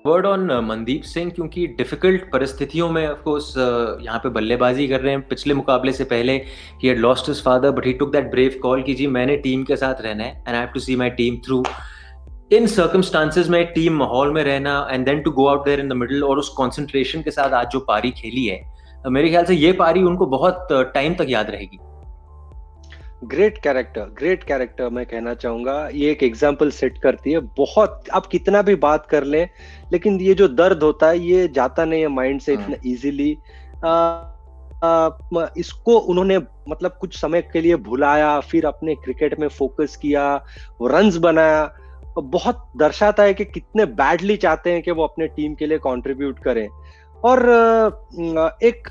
Word on Mandeep Singh, क्योंकि difficult परिस्थितियों में ऑफ कोर्स यहाँ पे बल्लेबाजी कर रहे हैं। पिछले मुकाबले से पहले ही had lost his father but he took that brave call कि जी मैंने टीम के साथ रहना है and I have to see my team through इन सर्कमस्टांसेस में, टीम माहौल में रहना and then to go out there in the middle, और उस कंसंट्रेशन के साथ आज जो पारी खेली है, मेरे ख्याल से ये पारी उनको बहुत टाइम तक याद रहेगी। ग्रेट कैरेक्टर मैं कहना चाहूंगा। ये एक एग्जाम्पल सेट करती है। बहुत आप कितना भी बात कर लें, लेकिन ये जो दर्द होता है ये जाता नहीं है माइंड से इतना इजीली। इसको उन्होंने मतलब कुछ समय के लिए भुलाया, फिर अपने क्रिकेट में फोकस किया, रन्स बनाया। बहुत दर्शाता है कि कितने बैडली चाहते हैं कि वो अपने टीम के लिए कंट्रीब्यूट करें। और एक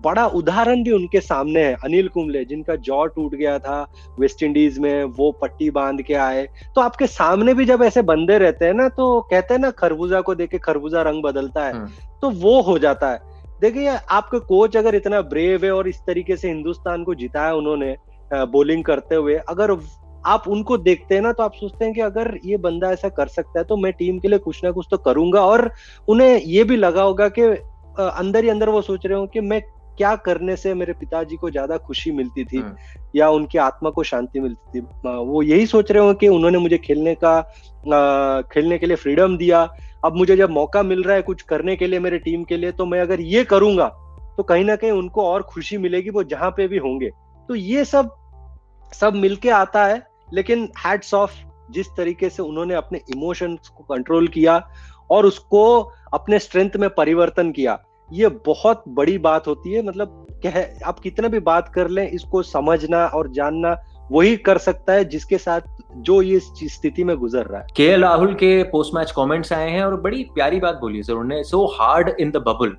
बड़ा उदाहरण भी उनके सामने है, अनिल कुंबले, जिनका जॉ टूट गया था वेस्ट इंडीज में, वो पट्टी बांध के आए। तो आपके सामने भी जब ऐसे बंदे रहते हैं ना, तो कहते हैं ना खरबूजा को देख के खरबूजा रंग बदलता है, तो वो हो जाता है। देखिए आपके कोच अगर इतना ब्रेव है और इस तरीके से हिंदुस्तान को जिताया उन्होंने बॉलिंग करते हुए, अगर आप उनको देखते हैं ना तो आप सोचते हैं कि अगर ये बंदा ऐसा कर सकता है तो मैं टीम के लिए कुछ ना कुछ तो करूंगा। और उन्हें ये भी लगा होगा कि अंदर ही अंदर वो सोच रहे हो कि मैं क्या करने से मेरे पिताजी को ज्यादा खुशी मिलती थी या उनकी आत्मा को शांति मिलती थी। वो यही सोच रहे हो कि उन्होंने मुझे खेलने के लिए फ्रीडम दिया, अब मुझे जब मौका मिल रहा है कुछ करने के लिए मेरे टीम के लिए, तो मैं अगर ये करूंगा तो कहीं ना कहीं उनको और खुशी मिलेगी, वो जहां पे भी होंगे। तो ये सब मिलके आता है। लेकिन हैट्स ऑफ, जिस तरीके से उन्होंने अपने इमोशंस को कंट्रोल किया और उसको अपने स्ट्रेंथ में परिवर्तन किया, ये बहुत बड़ी बात होती है। मतलब आप कितना भी बात कर लें, इसको समझना और जानना वही कर सकता है जिसके साथ जो ये स्थिति में गुजर रहा है। के राहुल के पोस्ट मैच कमेंट्स आए हैं और बड़ी प्यारी बात बोली है सर उन्होंने। So hard in the bubble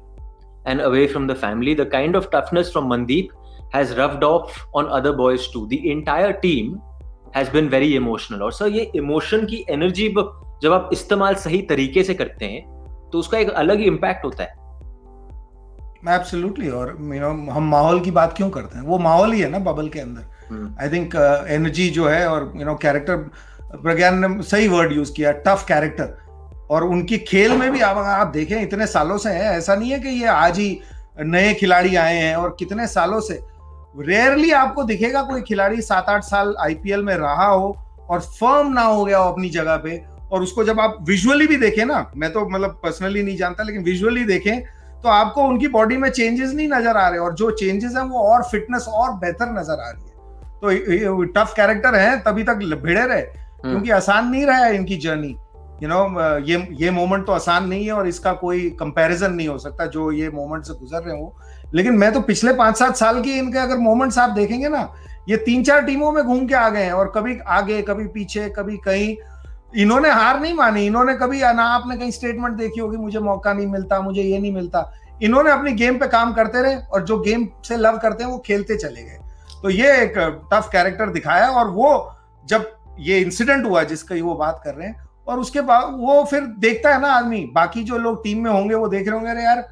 and away from the family, the kind of toughness from Mandeep has rubbed off on other boys too. The entire team has been very emotional. और सर ये emotion की energy जब आप इस्तेमाल सही तरीके से करते हैं तो उसका एक अलग ही इम्पैक्ट होता है। एब्सोल्युटली। और हम माहौल की बात क्यों करते हैं, वो माहौल ही है ना बबल के अंदर। आई थिंक एनर्जी जो है, और कैरेक्टर, प्रज्ञान ने सही वर्ड यूज किया, टफ कैरेक्टर। और उनकी खेल में भी आप देखें इतने सालों से है, ऐसा नहीं है कि ये आज ही नए खिलाड़ी आए हैं, और कितने सालों से रेयरली आपको दिखेगा कोई खिलाड़ी 7-8 साल आईपीएल में रहा हो और फर्म ना हो गया हो अपनी जगह पे। और उसको जब आप विजुअली भी देखें ना, मैं तो मतलब पर्सनली नहीं जानता, लेकिन विजुअली देखें तो आपको उनकी बॉडी में चेंजेस नहीं नजर आ रहे, और जो चेंजेस हैं वो और फिटनेस और बेहतर नजर आ रही है। तो टफ कैरेक्टर है, तभी तक भिड़े रहे, क्योंकि आसान नहीं रहा है इनकी जर्नी। ये मोमेंट तो आसान नहीं है, और इसका कोई कंपैरिजन नहीं हो सकता जो ये मोमेंट से गुजर रहे हो। लेकिन मैं तो पिछले 5-7 साल की इनके अगर मोमेंट्स आप देखेंगे ना, ये 3-4 टीमों में घूम के आ गए हैं, और कभी आगे कभी पीछे कभी कहीं। इन्होंने हार नहीं मानी, इन्होंने कभी ना आपने कहीं स्टेटमेंट देखी होगी मुझे मौका नहीं मिलता, मुझे ये नहीं मिलता। इन्होंने अपनी गेम पे काम करते रहे, और जो गेम से लव करते हैं वो खेलते चले गए। तो ये एक टफ कैरेक्टर दिखाया। और वो जब ये इंसिडेंट हुआ जिसकी वो बात कर रहे हैं, और उसके बाद वो फिर देखता है ना आदमी, बाकी जो लोग टीम में होंगे वो देख रहे होंगे, अरे यार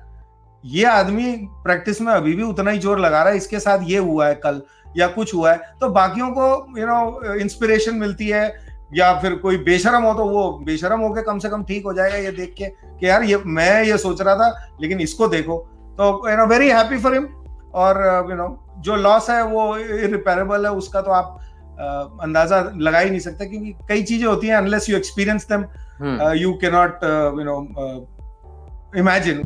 ये आदमी प्रैक्टिस में अभी भी उतना ही जोर लगा रहा है, इसके साथ ये हुआ है कल या कुछ हुआ है, तो बाकियों को इंस्पिरेशन मिलती है। या फिर कोई बेशरम हो तो वो बेशरम होके कम से कम ठीक हो जाएगा ये देख के कि यार मैं ये सोच रहा था लेकिन इसको देखो। तो वेरी हैप्पी फॉर हिम। और जो लॉस है वो इरिपेरेबल है, उसका तो आप अंदाजा लगा ही नहीं सकते, क्योंकि कई चीजें होती हैं unless you experience them you can not imagine.